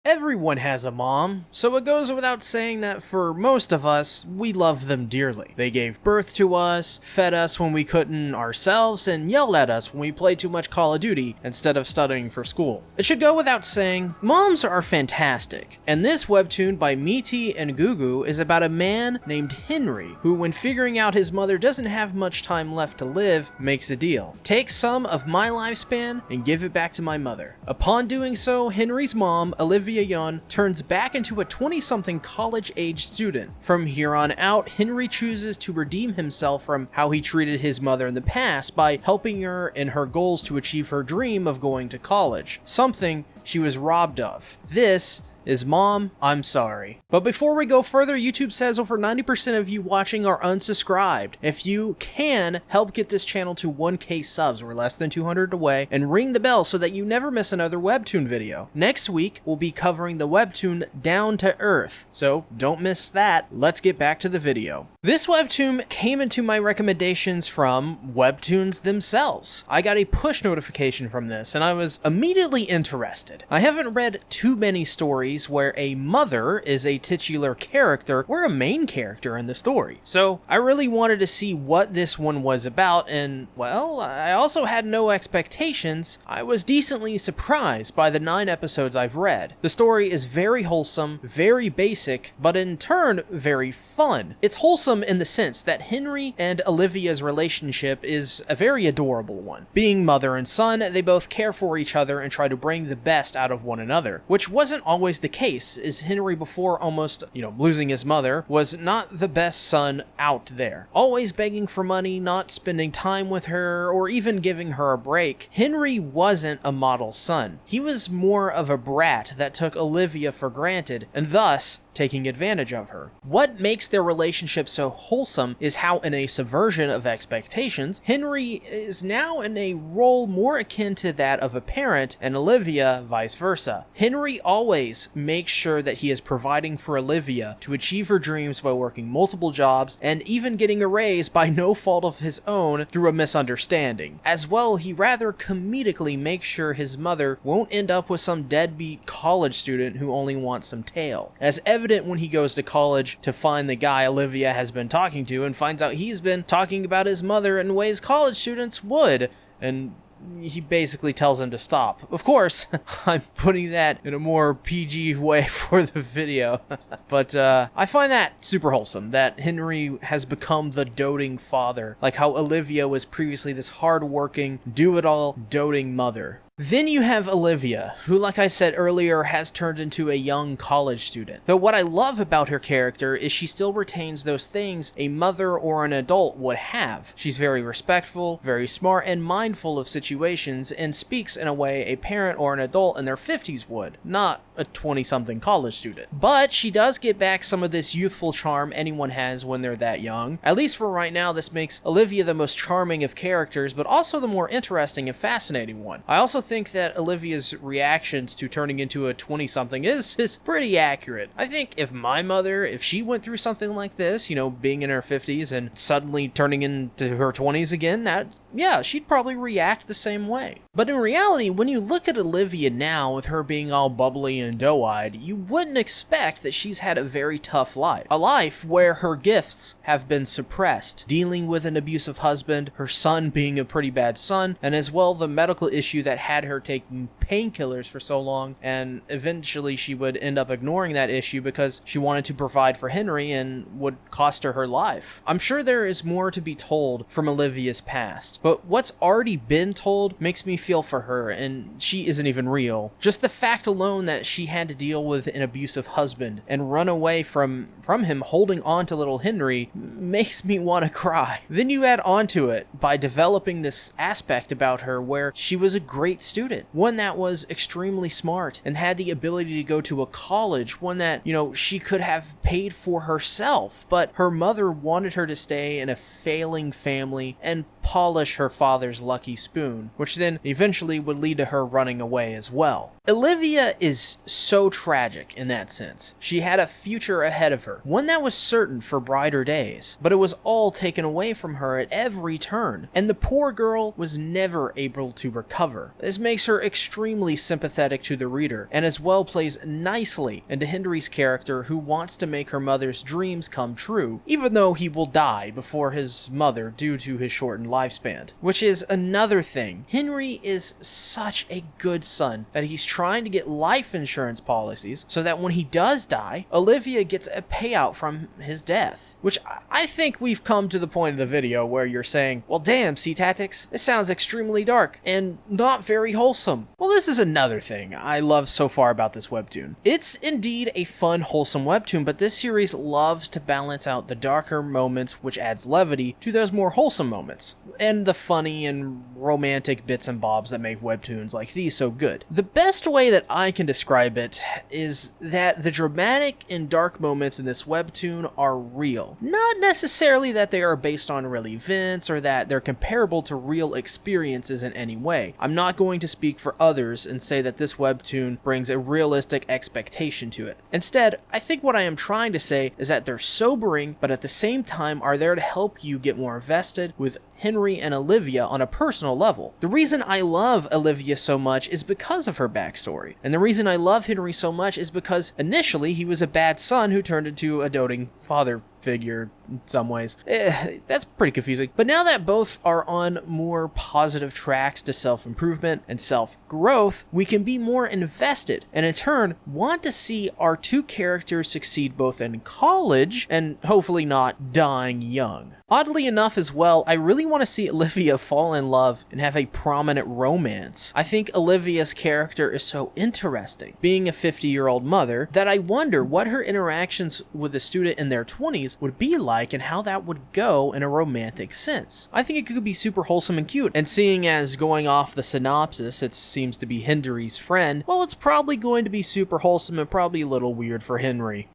Everyone has a mom, so it goes without saying that for most of us, we love them dearly. They gave birth to us, fed us when we couldn't ourselves, and yelled at us when we played too much Call of Duty instead of studying for school. It should go without saying, moms are fantastic, and this webtoon by Meaty and Gugu is about a man named Henry, who when figuring out his mother doesn't have much time left to live, makes a deal. Take some of my lifespan and give it back to my mother. Upon doing so, Henry's mom, Olivia Young, turns back into a 20-something college-age student. From here on out, Henry chooses to redeem himself from how he treated his mother in the past by helping her in her goals to achieve her dream of going to college, something she was robbed of. This is Mom, I'm Sorry. But before we go further, YouTube says over 90% of you watching are unsubscribed. If you can, help get this channel to 1K subs, we're less than 200 away, and ring the bell so that you never miss another Webtoon video. Next week, we'll be covering the Webtoon Down to Earth, so don't miss that. Let's get back to the video. This Webtoon came into my recommendations from Webtoons themselves. I got a push notification from this, and I was immediately interested. I haven't read too many stories where a mother is a titular character or a main character in the story. So I really wanted to see what this one was about, and well, I also had no expectations. I was decently surprised by the 9 episodes I've read. The story is very wholesome, very basic, but in turn very fun. It's wholesome in the sense that Henry and Olivia's relationship is a very adorable one. Being mother and son, they both care for each other and try to bring the best out of one another, which wasn't always the case, as Henry, before almost, losing his mother, was not the best son out there. Always begging for money, not spending time with her, or even giving her a break. Henry wasn't a model son. He was more of a brat that took Olivia for granted, and thus taking advantage of her. What makes their relationship so wholesome is how, in a subversion of expectations, Henry is now in a role more akin to that of a parent, and Olivia vice versa. Henry always makes sure that he is providing for Olivia to achieve her dreams by working multiple jobs and even getting a raise by no fault of his own through a misunderstanding. As well, he rather comedically makes sure his mother won't end up with some deadbeat college student who only wants some tail. As evident when he goes to college to find the guy Olivia has been talking to and finds out he's been talking about his mother in ways college students would, and he basically tells him to stop. Of course, I'm putting that in a more PG way for the video, but I find that super wholesome, that Henry has become the doting father, like how Olivia was previously this hard-working, do-it-all, doting mother. Then you have Olivia, who, like I said earlier, has turned into a young college student. Though what I love about her character is she still retains those things a mother or an adult would have. She's very respectful, very smart, and mindful of situations, and speaks in a way a parent or an adult in their 50s would, not a 20-something college student. But she does get back some of this youthful charm anyone has when they're that young. At least for right now, this makes Olivia the most charming of characters, but also the more interesting and fascinating one. I also think that Olivia's reactions to turning into a 20-something is pretty accurate. I think if my mother, if she went through something like this, being in her 50s and suddenly turning into her 20s again, yeah, she'd probably react the same way. But in reality, when you look at Olivia now, with her being all bubbly and doe-eyed, you wouldn't expect that she's had a very tough life. A life where her gifts have been suppressed, dealing with an abusive husband, her son being a pretty bad son, and as well the medical issue that had her taking painkillers for so long, and eventually she would end up ignoring that issue because she wanted to provide for Henry and would cost her her life. I'm sure there is more to be told from Olivia's past, but what's already been told makes me feel for her, and she isn't even real. Just the fact alone that she had to deal with an abusive husband and run away from him holding on to little Henry makes me want to cry. Then you add on to it by developing this aspect about her where she was a great student, one that was extremely smart and had the ability to go to a college, one that, she could have paid for herself, but her mother wanted her to stay in a failing family and polish her father's lucky spoon, which then eventually would lead to her running away as well. Olivia is so tragic in that sense. She had a future ahead of her, one that was certain for brighter days, but it was all taken away from her at every turn, and the poor girl was never able to recover. This makes her extremely sympathetic to the reader, and as well plays nicely into Henry's character, who wants to make her mother's dreams come true, even though he will die before his mother due to his shortened lifespan. Which is another thing. Henry is such a good son that he's trying to get life insurance policies so that when he does die, Olivia gets a payout from his death. Which I think we've come to the point of the video where you're saying, well damn, C-Tactics, this sounds extremely dark and not very wholesome. Well, this is another thing I love so far about this webtoon. It's indeed a fun, wholesome webtoon, but this series loves to balance out the darker moments, which adds levity to those more wholesome moments, and the funny and romantic bits and bobs that make webtoons like these so good. The best way that I can describe it is that the dramatic and dark moments in this webtoon are real. Not necessarily that they are based on real events or that they're comparable to real experiences in any way. I'm not going to speak for others and say that this webtoon brings a realistic expectation to it. Instead, I think what I am trying to say is that they're sobering, but at the same time are there to help you get more invested with Henry and Olivia on a personal level. The reason I love Olivia so much is because of her backstory, and the reason I love Henry so much is because initially he was a bad son who turned into a doting father figure in some ways. That's pretty confusing. But now that both are on more positive tracks to self-improvement and self-growth, we can be more invested and in turn want to see our two characters succeed both in college and hopefully not dying young. Oddly enough as well, I really want to see Olivia fall in love and have a prominent romance. I think Olivia's character is so interesting, being a 50-year-old mother, that I wonder what her interactions with a student in their 20s would be like and how that would go in a romantic sense. I think it could be super wholesome and cute, and seeing as going off the synopsis, it seems to be Henry's friend, well, it's probably going to be super wholesome and probably a little weird for Henry.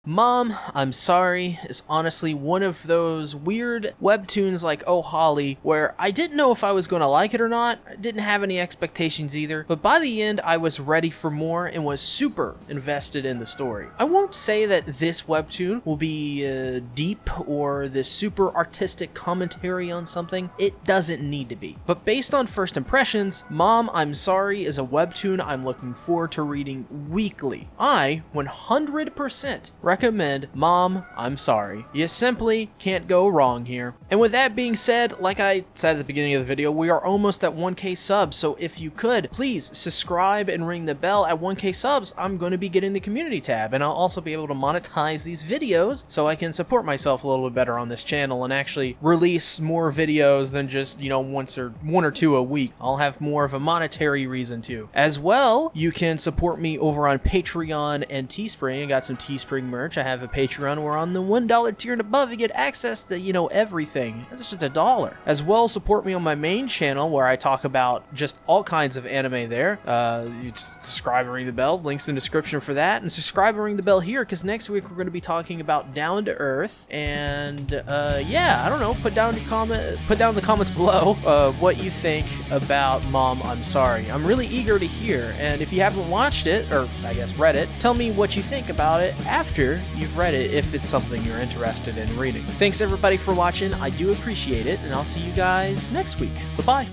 Mom, I'm Sorry is honestly one of those weird webtoons like Oh Holly where I didn't know if I was going to like it or not. I didn't have any expectations either, but by the end I was ready for more and was super invested in the story. I won't say that this webtoon will be deep or this super artistic commentary on something. It doesn't need to be. But based on first impressions, Mom, I'm Sorry is a webtoon I'm looking forward to reading weekly. I 100% recommend Mom, I'm Sorry. You simply can't go wrong here. And with that being said, like I said at the beginning of the video, we are almost at 1K subs, so if you could, please subscribe and ring the bell. At 1K subs, I'm going to be getting the community tab, and I'll also be able to monetize these videos so I can support myself a little bit better on this channel and actually release more videos than just, you know, one or two a week. I'll have more of a monetary reason to. As well, you can support me over on Patreon and Teespring. I got some Teespring merch. I have a Patreon where on the $1 tier and above you get access to, you know, everything. That's just $1. As well, support me on my main channel where I talk about just all kinds of anime there. You subscribe and ring the bell. Links in the description for that. And subscribe and ring the bell here because next week we're going to be talking about Down to Earth. And yeah, I don't know. Put down in the comments below what you think about Mom, I'm Sorry. I'm really eager to hear. And if you haven't watched it, or I guess read it, tell me what you think about it after you've read it if it's something you're interested in reading. Thanks everybody for watching. I do appreciate it, and I'll see you guys next week. Bye-bye.